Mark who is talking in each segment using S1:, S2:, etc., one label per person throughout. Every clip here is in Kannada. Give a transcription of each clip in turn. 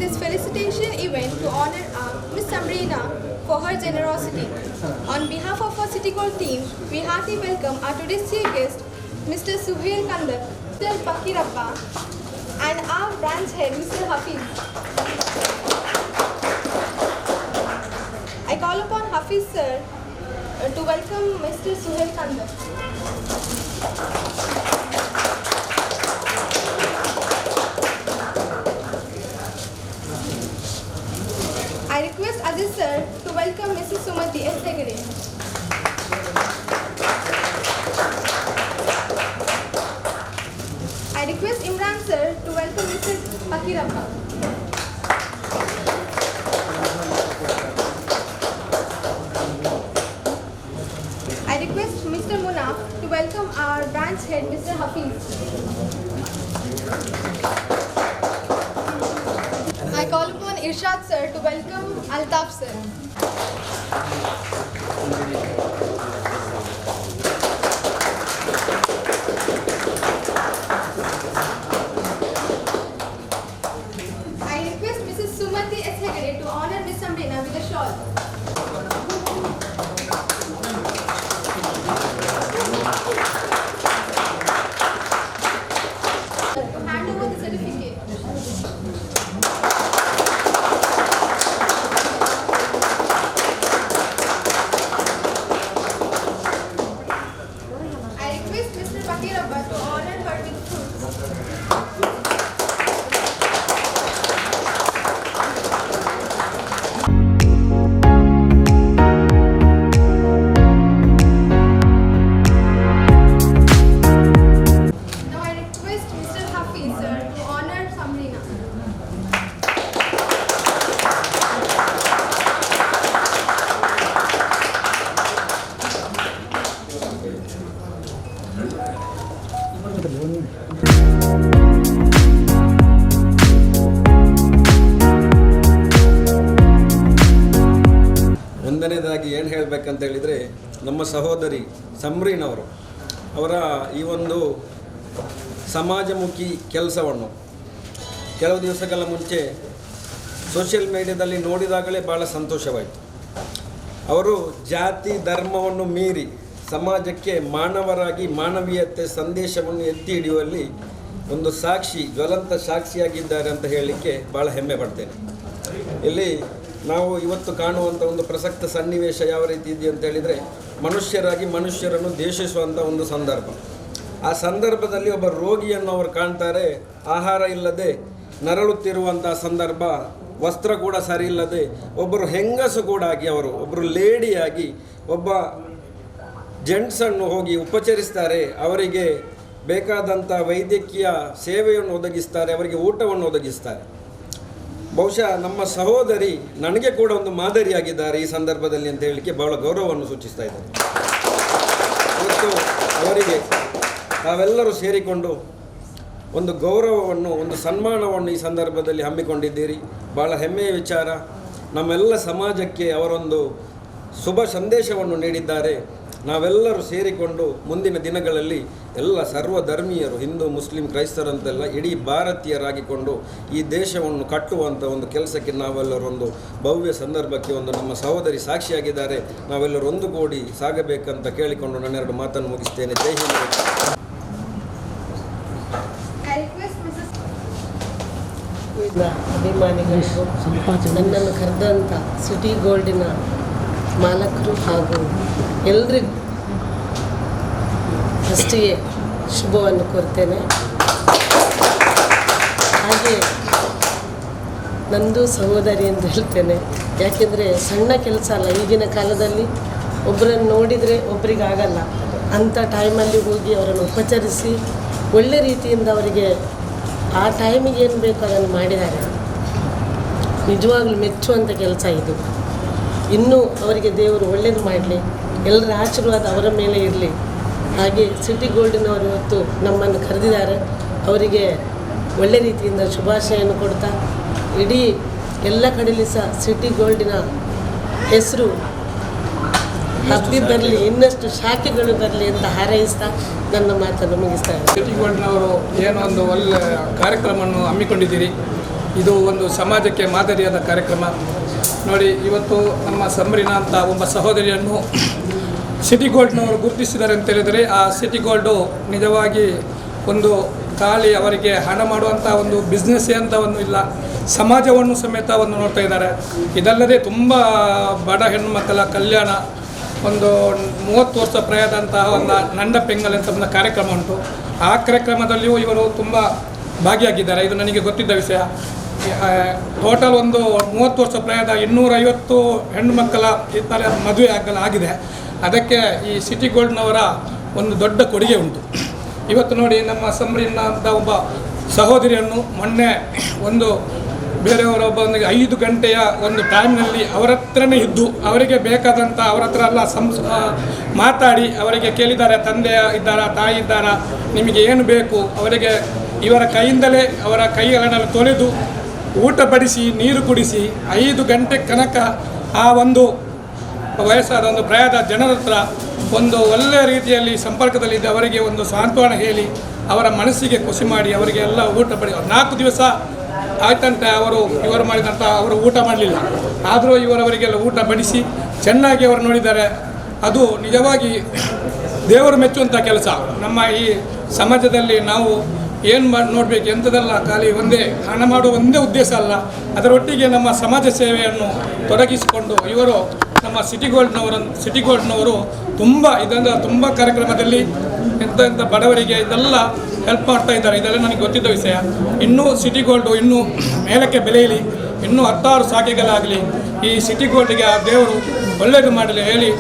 S1: this felicitation event to honor Miss Samrina for her generosity. On behalf of our City Gold team, we heartily welcome our today's chief guest, Mr. Suhail Kandak, Mr. Bakirappa, and our branch head, Mr. Hafiz. I call upon Hafiz sir to welcome Mr. Suhail Kandak. I request Aziz sir to welcome Mrs. Sumati S. Hegde. I request Imran sir to welcome Mr. Bakirappa. I request Mr. Munaf to welcome our branch head, Mr. Hafiz. I call upon Irshad sir to welcome Altaf sir. I request Mrs. Sumati S. Hegde to honor Miss Samrina with a shawl. Hand over the certificate. I request Mr. Bakirappa to honor her with fruits. Now I request Mr. Hafiz sir to honor Samrina.
S2: ಒಂದನೇದಾಗಿ ಏನು ಹೇಳಬೇಕಂತ ಹೇಳಿದರೆ, ನಮ್ಮ ಸಹೋದರಿ ಸಮರೀನವರು ಅವರ ಈ ಒಂದು ಸಮಾಜಮುಖಿ ಕೆಲಸವನ್ನು ಕೆಲವು ದಿವಸಗಳ ಮುಂಚೆ ಸೋಷಿಯಲ್ ಮೀಡಿಯಾದಲ್ಲಿ ನೋಡಿದಾಗಲೇ ಭಾಳ ಸಂತೋಷವಾಯಿತು. ಅವರು ಜಾತಿ ಧರ್ಮವನ್ನು ಮೀರಿ ಸಮಾಜಕ್ಕೆ ಮಾನವರಾಗಿ ಮಾನವೀಯತೆ ಸಂದೇಶವನ್ನು ಎತ್ತಿ ಹಿಡಿಯುವಲ್ಲಿ ಒಂದು ಸಾಕ್ಷಿ, ಜ್ವಲಂತ ಸಾಕ್ಷಿಯಾಗಿದ್ದಾರೆ ಅಂತ ಹೇಳಲಿಕ್ಕೆ ಭಾಳ ಹೆಮ್ಮೆ ಪಡ್ತೇನೆ. ಇಲ್ಲಿ ನಾವು ಇವತ್ತು ಕಾಣುವಂಥ ಒಂದು ಪ್ರಸಕ್ತ ಸನ್ನಿವೇಶ ಯಾವ ರೀತಿ ಇದೆ ಅಂತ ಹೇಳಿದರೆ, ಮನುಷ್ಯರಾಗಿ ಮನುಷ್ಯರನ್ನು ದ್ವೇಷಿಸುವಂಥ ಒಂದು ಸಂದರ್ಭ. ಆ ಸಂದರ್ಭದಲ್ಲಿ ಒಬ್ಬ ರೋಗಿಯನ್ನು ಅವರು ಕಾಣ್ತಾರೆ, ಆಹಾರ ಇಲ್ಲದೆ ನರಳುತ್ತಿರುವಂಥ ಸಂದರ್ಭ, ವಸ್ತ್ರ ಕೂಡ ಸರಿ ಇಲ್ಲದೆ, ಒಬ್ಬರು ಹೆಂಗಸು ಕೂಡ ಆಗಿ ಅವರು ಒಬ್ಬರು ಲೇಡಿಯಾಗಿ ಒಬ್ಬ ಜೆಂಟ್ಸನ್ನು ಹೋಗಿ ಉಪಚರಿಸ್ತಾರೆ, ಅವರಿಗೆ ಬೇಕಾದಂಥ ವೈದ್ಯಕೀಯ ಸೇವೆಯನ್ನು ಒದಗಿಸ್ತಾರೆ, ಅವರಿಗೆ ಊಟವನ್ನು ಒದಗಿಸ್ತಾರೆ. ಬಹುಶಃ ನಮ್ಮ ಸಹೋದರಿ ನನಗೆ ಕೂಡ ಒಂದು ಮಾದರಿಯಾಗಿದ್ದಾರೆ ಈ ಸಂದರ್ಭದಲ್ಲಿ ಅಂತ ಹೇಳಲಿಕ್ಕೆ ಬಹಳ ಗೌರವವನ್ನು ಸೂಚಿಸ್ತಾ ಇದ್ದಾರೆ. ಇವತ್ತು ಅವರಿಗೆ ತಾವೆಲ್ಲರೂ ಸೇರಿಕೊಂಡು ಒಂದು ಗೌರವವನ್ನು, ಒಂದು ಸನ್ಮಾನವನ್ನು ಈ ಸಂದರ್ಭದಲ್ಲಿ ಹಮ್ಮಿಕೊಂಡಿದ್ದೀರಿ. ಭಾಳ ಹೆಮ್ಮೆಯ ವಿಚಾರ. ನಮ್ಮೆಲ್ಲ ಸಮಾಜಕ್ಕೆ ಅವರೊಂದು ಶುಭ ಸಂದೇಶವನ್ನು ನೀಡಿದ್ದಾರೆ. ನಾವೆಲ್ಲರೂ ಸೇರಿಕೊಂಡು ಮುಂದಿನ ದಿನಗಳಲ್ಲಿ ಎಲ್ಲ ಸರ್ವಧರ್ಮೀಯರು, ಹಿಂದೂ ಮುಸ್ಲಿಂ ಕ್ರೈಸ್ತರಂತೆಲ್ಲ ಇಡೀ ಭಾರತೀಯರಾಗಿಕೊಂಡು ಈ ದೇಶವನ್ನು ಕಟ್ಟುವಂಥ ಒಂದು ಕೆಲಸಕ್ಕೆ ನಾವೆಲ್ಲರೂ ಒಂದು ಭವ್ಯ ಸಂದರ್ಭಕ್ಕೆ ಒಂದು ನಮ್ಮ ಸಹೋದರಿ ಸಾಕ್ಷಿಯಾಗಿದ್ದಾರೆ. ನಾವೆಲ್ಲರೂ ಒಂದುಗೂಡಿ ಸಾಗಬೇಕಂತ ಕೇಳಿಕೊಂಡು ನನ್ನೆರಡು ಮಾತನ್ನು ಮುಗಿಸ್ತೇನೆ. ಜೈ ಹಿಂದ್.
S3: ಅಭಿಮಾನಿಗಳಿಗೂ ನನ್ನನ್ನು ಕರೆದಂಥ ಸಿಟಿ ಗೋಲ್ಡಿನ ಮಾಲಕರು ಹಾಗೂ ಎಲ್ರಿಗೂ ಫಸ್ಟಿಗೆ ಶುಭವನ್ನು ಕೋರ್ತೇನೆ. ಹಾಗೆ ನಂದು ಸಹೋದರಿ ಎಂದು ಹೇಳ್ತೇನೆ. ಯಾಕೆಂದರೆ ಸಣ್ಣ ಕೆಲಸ ಅಲ್ಲ. ಈಗಿನ ಕಾಲದಲ್ಲಿ ಒಬ್ಬರನ್ನು ನೋಡಿದರೆ ಒಬ್ಬರಿಗಾಗಲ್ಲ. ಅಂಥ ಟೈಮಲ್ಲಿ ಹೋಗಿ ಅವರನ್ನು ಉಪಚರಿಸಿ ಒಳ್ಳೆ ರೀತಿಯಿಂದ ಅವರಿಗೆ ಆ ಟೈಮಿಗೆ ಏನು ಬೇಕು ಅದನ್ನು ಮಾಡಿದ್ದಾರೆ. ನಿಜವಾಗ್ಲೂ ಮೆಚ್ಚುವಂಥ ಕೆಲಸ ಇದು. ಇನ್ನೂ ಅವರಿಗೆ ದೇವರು ಒಳ್ಳೆಯದು ಮಾಡಲಿ, ಎಲ್ಲರ ಆಶೀರ್ವಾದ ಅವರ ಮೇಲೆ ಇರಲಿ. ಹಾಗೆ ಸಿಟಿ ಗೋಲ್ಡಿನವರು ಇವತ್ತು ನಮ್ಮನ್ನು ಕರೆದಿದ್ದಾರೆ. ಅವರಿಗೆ ಒಳ್ಳೆ ರೀತಿಯಿಂದ ಶುಭಾಶಯನ್ನು ಕೊಡ್ತಾ ಇಡೀ ಎಲ್ಲ ಕಡೆಯಲ್ಲಿ ಸಹ ಸಿಟಿ ಗೋಲ್ಡಿನ ಹೆಸರು ಹಬ್ಬಿ ಬರಲಿ, ಇನ್ನಷ್ಟು ಶಾಖೆಗಳು ಬರಲಿ ಅಂತ ಹಾರೈಸ್ತಾ ನನ್ನ ಮಾತನ್ನು ಮುಗಿಸ್ತಾ ಇದ್ದಾರೆ.
S4: ಸಿಟಿ ಗೋಲ್ಡ್ನವರು ಏನೋ ಒಂದು ಒಳ್ಳೆ ಕಾರ್ಯಕ್ರಮವನ್ನು ಹಮ್ಮಿಕೊಂಡಿದ್ದೀರಿ. ಇದು ಒಂದು ಸಮಾಜಕ್ಕೆ ಮಾದರಿಯಾದ ಕಾರ್ಯಕ್ರಮ. ನೋಡಿ, ಇವತ್ತು ನಮ್ಮ ಸಂಬ್ರೀನಾ ಅಂತ ಒಬ್ಬ ಸಹೋದರಿಯನ್ನು ಸಿಟಿ ಗೋಲ್ಡ್ನವರು ಗುರುತಿಸಿದ್ದಾರೆ ಅಂತ ಹೇಳಿದರೆ, ಆ ಸಿಟಿ ಗೋಲ್ಡು ನಿಜವಾಗಿ ಒಂದು ಖಾಲಿ ಅವರಿಗೆ ಹಣ ಮಾಡುವಂಥ ಒಂದು ಬಿಸ್ನೆಸ್ಸೇ ಅಂತ ಒಂದು ಇಲ್ಲ, ಸಮಾಜವನ್ನು ಸಮೇತ ಒಂದು ನೋಡ್ತಾ ಇದ್ದಾರೆ. ಇದಲ್ಲದೆ ತುಂಬ ಬಡ ಹೆಣ್ಣುಮಕ್ಕಳ ಕಲ್ಯಾಣ, ಒಂದು 30 ವರ್ಷ ಪ್ರಾಯದಂತಹ ಒಂದು ನಂಡ ಪೆಂಗಲ್ ಅಂತ ಒಂದು ಕಾರ್ಯಕ್ರಮ ಉಂಟು. ಆ ಕಾರ್ಯಕ್ರಮದಲ್ಲಿಯೂ ಇವರು ತುಂಬ ಭಾಗಿಯಾಗಿದ್ದಾರೆ. ಇದು ನನಗೆ ಗೊತ್ತಿದ್ದ ವಿಷಯ. ಟೋಟಲ್ ಒಂದು 30 ವರ್ಷ ಪ್ರಾಯದ 250 ಹೆಣ್ಣು ಮಕ್ಕಳ ಈ ಥರ ಮದುವೆ ಆಗಿದೆ. ಅದಕ್ಕೆ ಈ ಸಿಟಿ ಗೋಲ್ಡ್ನವರ ಒಂದು ದೊಡ್ಡ ಕೊಡುಗೆ ಉಂಟು. ಇವತ್ತು ನೋಡಿ, ನಮ್ಮ ಸಂಬ್ರೀನಾ ಅಂತ ಒಬ್ಬ ಸಹೋದರಿಯನ್ನು ಮೊನ್ನೆ ಒಂದು ಬೇರೆಯವರೊಬ್ಬನಿಗೆ 5 ಗಂಟೆಯ ಒಂದು ಟೈಮ್ನಲ್ಲಿ ಅವರ ಹತ್ರನೇ ಇದ್ದು ಅವರಿಗೆ ಬೇಕಾದಂಥ ಅವರ ಹತ್ರ ಎಲ್ಲ ಮಾತಾಡಿ ಅವರಿಗೆ ಕೇಳಿದ್ದಾರೆ, ತಂದೆ ಇದ್ದಾರಾ, ತಾಯಿ ಇದ್ದಾರಾ, ನಿಮಗೆ ಏನು ಬೇಕು, ಅವರಿಗೆ ಇವರ ಕೈಯಿಂದಲೇ ಅವರ ಕೈಗಳನ್ನು ತೊಳೆದು ಊಟ ಬಡಿಸಿ ನೀರು ಕುಡಿಸಿ 5 ಗಂಟೆ ತನಕ ಆ ಒಂದು ವಯಸ್ಸಾದ ಒಂದು ಪ್ರಾಯದ ಜನರ ಹತ್ರ ಒಂದು ಒಳ್ಳೆಯ ರೀತಿಯಲ್ಲಿ ಸಂಪರ್ಕದಲ್ಲಿದ್ದು ಅವರಿಗೆ ಒಂದು ಸಾಂತ್ವನ ಹೇಳಿ ಅವರ ಮನಸ್ಸಿಗೆ ಖುಷಿ ಮಾಡಿ ಅವರಿಗೆ ಎಲ್ಲ ಊಟ ಬಡಿ 4 ದಿವಸ ಆಯ್ತಂತೆ ಇವರು ಮಾಡಿದಂಥ ಅವರು ಊಟ ಮಾಡಲಿಲ್ಲ. ಆದರೂ ಇವರವರಿಗೆಲ್ಲ ಊಟ ಬಡಿಸಿ ಚೆನ್ನಾಗಿ ಅವರು ನೋಡಿದ್ದಾರೆ. ಅದು ನಿಜವಾಗಿ ದೇವರು ಮೆಚ್ಚುವಂಥ ಕೆಲಸ. ನಮ್ಮ ಈ ಸಮಾಜದಲ್ಲಿ ನಾವು ಏನು ನೋಡಬೇಕು, ಎಂಥದಲ್ಲ, ಖಾಲಿ ಒಂದೇ ಹಣ ಮಾಡುವ ಒಂದೇ ಉದ್ದೇಶ ಅಲ್ಲ, ಅದರೊಟ್ಟಿಗೆ ನಮ್ಮ ಸಮಾಜ ಸೇವೆಯನ್ನು ತೊಡಗಿಸಿಕೊಂಡು ಇವರು ನಮ್ಮ ಸಿಟಿ ಗೋಲ್ಡ್ನವರು ತುಂಬ ಕಾರ್ಯಕ್ರಮದಲ್ಲಿ ಎಂಥ ಬಡವರಿಗೆ ಇದೆಲ್ಲ ಹೆಲ್ಪ್ ಮಾಡ್ತಾ ಇದ್ದಾರೆ. ಇದೆಲ್ಲ ನನಗೆ ಗೊತ್ತಿದ್ದ ವಿಷಯ. ಇನ್ನೂ ಸಿಟಿ ಗೋಲ್ಡು ಇನ್ನೂ ಮೇಲಕ್ಕೆ ಬೆಳೆಯಲಿ, ಇನ್ನೂ 10 ಶಾಖೆಗಳಾಗಲಿ. ಈ ಸಿಟಿ ಗೋಲ್ಡ್ಗೆ ಆ ದೇವರು ಒಳ್ಳೆಯದು ಮಾಡಲಿ ಹೇಳಿ.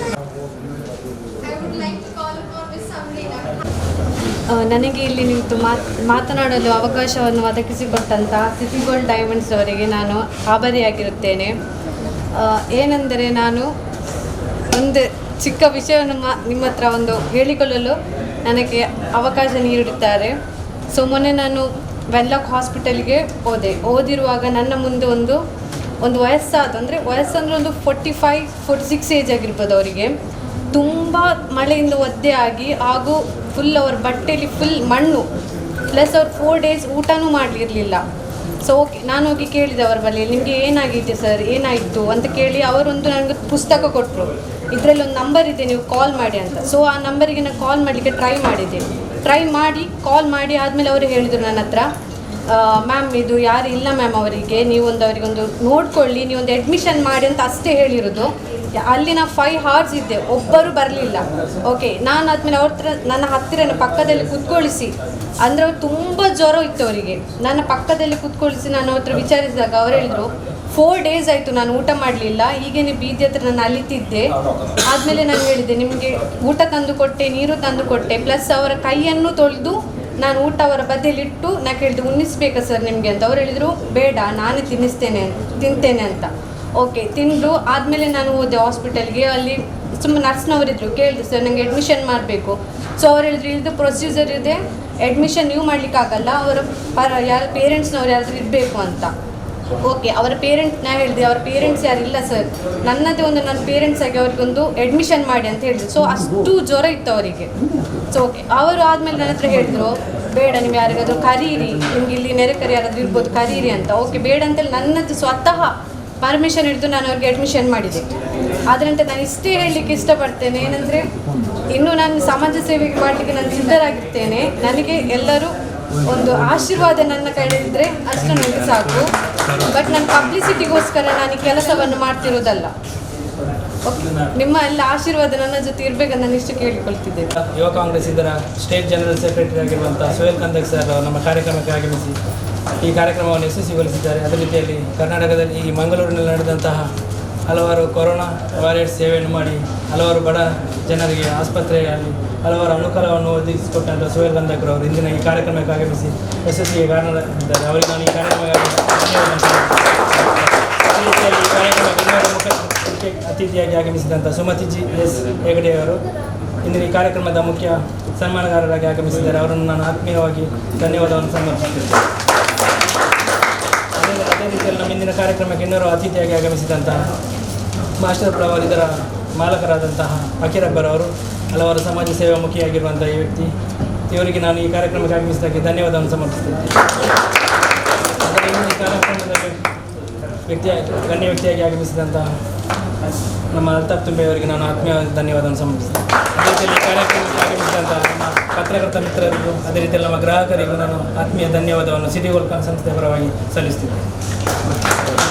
S5: ನನಗೆ ಇಲ್ಲಿ ನಿಂತು ಮಾತನಾಡಲು ಅವಕಾಶವನ್ನು ಒದಗಿಸಿಕೊಟ್ಟಂತಹ ಸಿಟಿ ಗೋಲ್ಡ್ ಡೈಮಂಡ್ಸ್ ಅವರಿಗೆ ನಾನು ಆಭಾರಿಯಾಗಿರುತ್ತೇನೆ. ಏನೆಂದರೆ, ನಾನು ಒಂದು ಚಿಕ್ಕ ವಿಷಯವನ್ನು ನಿಮ್ಮ ಹತ್ರ ಒಂದು ಹೇಳಿಕೊಳ್ಳಲು ನನಗೆ ಅವಕಾಶ ನೀಡಿರುತ್ತಾರೆ. ಸೊ ಮೊನ್ನೆ ನಾನು ವೆನ್ಲಾಕ್ ಹಾಸ್ಪಿಟಲ್ಗೆ ಓದಿರುವಾಗ ನನ್ನ ಮುಂದೆ ಒಂದು ವಯಸ್ಸಂದರೆ ಒಂದು 45-46 ಏಜ್ ಆಗಿರ್ಬೋದು. ಅವರಿಗೆ ತುಂಬ ಮಳೆಯಿಂದ ಒದ್ದೆ ಆಗಿ ಹಾಗೂ ಫುಲ್ ಅವ್ರ ಬಟ್ಟೆಯಲ್ಲಿ ಫುಲ್ ಮಣ್ಣು, ಪ್ಲಸ್ ಅವ್ರು 4 ಡೇಸ್ ಊಟನೂ ಮಾಡಲಿರಲಿಲ್ಲ. ಸೊ ನಾನು ಹೋಗಿ ಕೇಳಿದೆ ಅವರ ಬಳಿ, ನಿಮಗೆ ಏನಾಗಿದೆ ಸರ್, ಏನಾಯಿತು ಅಂತ ಕೇಳಿ ಅವರೊಂದು ನನಗೆ ಪುಸ್ತಕ ಕೊಟ್ಟರು. ಇದರಲ್ಲಿ ಒಂದು ನಂಬರ್ ಇದೆ, ನೀವು ಕಾಲ್ ಮಾಡಿ ಅಂತ. ಸೊ ಆ ನಂಬರಿಗೆ ನಾನು ಕಾಲ್ ಮಾಡಲಿಕ್ಕೆ ಟ್ರೈ ಕಾಲ್ ಮಾಡಿ ಆದಮೇಲೆ ಅವರು ಹೇಳಿದರು ನನ್ನ ಹತ್ರ, ಮ್ಯಾಮ್ ಇದು ಯಾರು ಇಲ್ಲ ಮ್ಯಾಮ್, ಅವರಿಗೆ ಅವರಿಗೊಂದು ನೋಡ್ಕೊಳ್ಳಿ, ನೀವೊಂದು ಅಡ್ಮಿಷನ್ ಮಾಡಿ ಅಂತ ಅಷ್ಟೇ ಹೇಳಿರೋದು. ಅಲ್ಲಿ ನಾನು 5 hours ಇದ್ದೆ, ಒಬ್ಬರು ಬರಲಿಲ್ಲ. ಓಕೆ, ನಾನು ಆದಮೇಲೆ ನನ್ನ ಹತ್ತಿರನ ಪಕ್ಕದಲ್ಲಿ ಕೂತ್ಕೊಳಿಸಿ, ಅಂದರೆ ಅವ್ರು ತುಂಬ ಜ್ವರ ಇತ್ತು ಅವರಿಗೆ, ನನ್ನ ಪಕ್ಕದಲ್ಲಿ ಕೂತ್ಕೊಳಿಸಿ ನಾನು ಅವ್ರ ಹತ್ರ ವಿಚಾರಿಸಿದಾಗ ಅವ್ರು ಹೇಳಿದರು, 4 days ಆಯಿತು ನಾನು ಊಟ ಮಾಡಲಿಲ್ಲ, ಹೀಗೇನೆ ಬೀದಿ ಹತ್ರ ನಾನು ಅಲಿತಿದ್ದೆ. ಆದಮೇಲೆ ನಾನು ಹೇಳಿದೆ, ನಿಮಗೆ ಊಟ ತಂದು ಕೊಟ್ಟೆ, ನೀರು ತಂದು ಕೊಟ್ಟೆ, ಪ್ಲಸ್ ಅವರ ಕೈಯನ್ನು ತೊಳೆದು ನಾನು ಊಟ ಅವರ ಬದಿಯಲ್ಲಿಟ್ಟು ನಾನು ಕೇಳಿದೆ, ಉಣ್ಣಿಸ್ಬೇಕಾ ಸರ್ ನಿಮಗೆ ಅಂತ. ಅವ್ರು ಹೇಳಿದರು, ಬೇಡ ನಾನೇ ತಿಂತೇನೆ ಅಂತ. ಓಕೆ, ತಿಂದರು. ಆದಮೇಲೆ ನಾನು ಹೋದೆ ಹಾಸ್ಪಿಟಲ್ಗೆ. ಅಲ್ಲಿ ತುಂಬ ನರ್ಸ್ನವರಿದ್ದರು. ಕೇಳಿದೆ, ಸರ್ ನನಗೆ ಅಡ್ಮಿಷನ್ ಮಾಡಬೇಕು. ಸೊ ಅವ್ರು ಹೇಳಿದ್ರು, ಇದು ಪ್ರೊಸೀಜರ್ ಇದೆ, ಅಡ್ಮಿಷನ್ ನೀವು ಮಾಡಲಿಕ್ಕಾಗಲ್ಲ, ಅವರ ಯಾರು ಪೇರೆಂಟ್ಸ್ನವ್ರು ಯಾರಾದರೂ ಇರಬೇಕು ಅಂತ. ಓಕೆ, ಅವರ ನಾ ಹೇಳಿದೆ, ಅವರ ಪೇರೆಂಟ್ಸ್ ಯಾರಿಲ್ಲ ಸರ್, ನನ್ನದೇ ನನ್ನ ಪೇರೆಂಟ್ಸ್ ಆಗಿ ಅವ್ರಿಗೊಂದು ಅಡ್ಮಿಷನ್ ಮಾಡಿ ಅಂತ ಹೇಳಿದ್ರು. ಸೊ ಅಷ್ಟು ಜ್ವರ ಇತ್ತು ಅವರಿಗೆ. ಸೊ ಓಕೆ, ಅವರು ಆದಮೇಲೆ ನನ್ನ ಹತ್ರ ಹೇಳಿದ್ರು, ಬೇಡ ನೀವು ಯಾರಿಗಾದರೂ ಕರೀರಿ, ನಿಮ್ಗೆ ಇಲ್ಲಿ ನೆರೆಕರಿ ಯಾರಾದರೂ ಇರ್ಬೋದು, ಕರೀರಿ ಅಂತ. ಓಕೆ, ಬೇಡ ಅಂತೇಳಿ ನನ್ನದು ಸ್ವತಃ ಪರ್ಮಿಷನ್ ಹಿಡಿದು ನಾನು ಅವ್ರಿಗೆ ಅಡ್ಮಿಷನ್ ಮಾಡಿದೆ. ಅದರಂತೆ ನಾನು ಇಷ್ಟೇ ಹೇಳಲಿಕ್ಕೆ ಇಷ್ಟಪಡ್ತೇನೆ, ಏನಂದರೆ ಇನ್ನೂ ನಾನು ಸಮಾಜ ಸೇವೆಗೆ ಮಾಡಲಿಕ್ಕೆ ನಾನು ಸಿದ್ಧರಾಗಿರ್ತೇನೆ. ನನಗೆ ಎಲ್ಲರೂ ಒಂದು ಆಶೀರ್ವಾದ ನನ್ನ ಕೈಲಿದ್ದರೆ ಅಷ್ಟು ನನಗೆ ಸಾಕು. ಬಟ್ ನಾನು ಪಬ್ಲಿಸಿಟಿಗೋಸ್ಕರ ನಾನು ಈ ಕೆಲಸವನ್ನು ಮಾಡ್ತಿರೋದಲ್ಲ. ಓಕೆ, ನಿಮ್ಮ ಎಲ್ಲ ಆಶೀರ್ವಾದ ನನ್ನ ಜೊತೆ ಇರಬೇಕಂತ ನಾನು ಇಷ್ಟು ಕೇಳಿಕೊಳ್ತಿದ್ದೇನೆ.
S6: ಯುವ ಕಾಂಗ್ರೆಸ್ ಇದರ ಸ್ಟೇಟ್ ಜನರಲ್ ಸೆಕ್ರೆಟರಿ ಆಗಿರುವಂಥ ಸುಹೇಲ್ ಕಂದಕ್ ಸರ್ ನಮ್ಮ ಕಾರ್ಯಕ್ರಮಕ್ಕೆ ಆಗಮಿಸಿ ಈ ಕಾರ್ಯಕ್ರಮವನ್ನು ಯಶಸ್ವಿಗೊಳಿಸಿದ್ದಾರೆ. ಅದೇ ರೀತಿಯಲ್ಲಿ ಕರ್ನಾಟಕದಲ್ಲಿ ಈ ಮಂಗಳೂರಿನಲ್ಲಿ ನಡೆದಂತಹ ಹಲವಾರು ಕೊರೋನಾ ವಾರಿಯರ್ಸ್ ಸೇವೆಯನ್ನು ಮಾಡಿ ಹಲವಾರು ಬಡ ಜನರಿಗೆ ಆಸ್ಪತ್ರೆಯಲ್ಲಿ ಹಲವಾರು ಅನುಕೂಲವನ್ನು ಒದಗಿಸಿಕೊಟ್ಟಂಥ ಸುಹೇಲ್ ಕಂದಕ್ರವರು ಇಂದಿನ ಈ ಕಾರ್ಯಕ್ರಮಕ್ಕೆ ಆಗಮಿಸಿ ಯಶಸ್ವಿಗೆ ಕಾರಣರಾಗಿದ್ದಾರೆ. ಅವರಿಗೆ ನಾನು ಈ ಕಾರ್ಯಕ್ರಮಕ್ಕೆ ಮುಖ್ಯ ಅತಿಥಿಯಾಗಿ ಆಗಮಿಸಿದಂಥ ಸುಮತಿ ಎಸ್ ಹೆಗಡೆ ಅವರು ಇಂದಿನ ಈ ಕಾರ್ಯಕ್ರಮದ ಮುಖ್ಯ ಸನ್ಮಾನಗಾರರಾಗಿ ಆಗಮಿಸಿದ್ದಾರೆ. ಅವರನ್ನು ನಾನು ಆತ್ಮೀಯವಾಗಿ ಧನ್ಯವಾದವನ್ನು ಸಮರ್ಪಿಸುತ್ತೇನೆ. ಅದೇ ರೀತಿಯಲ್ಲಿ ನಮ್ಮ ಇಂದಿನ ಕಾರ್ಯಕ್ರಮಕ್ಕೆ ಇನ್ನೂ ಅತಿಥಿಯಾಗಿ ಆಗಮಿಸಿದಂತಹ ಮಾಸ್ಟರ್ ಫ್ಲವರ್ ಇದರ ಮಾಲಕರಾದಂತಹ ಫಕೀರ್ ಅಕ್ಬರ್ ಅವರು ಹಲವಾರು ಸಮಾಜ ಸೇವಾಮುಖಿಯಾಗಿರುವಂಥ ಈ ವ್ಯಕ್ತಿ, ಇವರಿಗೆ ನಾನು ಈ ಕಾರ್ಯಕ್ರಮಕ್ಕೆ ಆಗಮಿಸಿದ್ದಕ್ಕೆ ಧನ್ಯವಾದವನ್ನು ಸಮರ್ಪಿಸುತ್ತೇನೆ. ಅದರ ಈ ಕಾರ್ಯಕ್ರಮದ ಗಣ್ಯ ವ್ಯಕ್ತಿಯಾಗಿ ಆಗಮಿಸಿದಂತಹ ನಮ್ಮ ಅಲ್ತಾಫ್ ತುಂಬೆ ಅವರಿಗೆ ನಾನು ಆತ್ಮೀಯ ಧನ್ಯವಾದವನ್ನು ಸಮರ್ಪಿಸ್ತೇನೆ. ಅದೇ ರೀತಿಯಲ್ಲಿ ಕಾರ್ಯಕ್ರಮಕ್ಕೆ ಆಗಮಿಸಿದಂತಹ ನಮ್ಮ ಪತ್ರಕರ್ತ ಮಿತ್ರರಿಗೂ ಅದೇ ರೀತಿಯಲ್ಲಿ ನಮ್ಮ ಗ್ರಾಹಕರಿಗೂ ನಾನು ಆತ್ಮೀಯ ಧನ್ಯವಾದವನ್ನು ಸಿಟಿ ಗೋಲ್ಡ್ ಸಂಸ್ಥೆಯ ಪರವಾಗಿ ಸಲ್ಲಿಸ್ತಿದ್ದೇನೆ.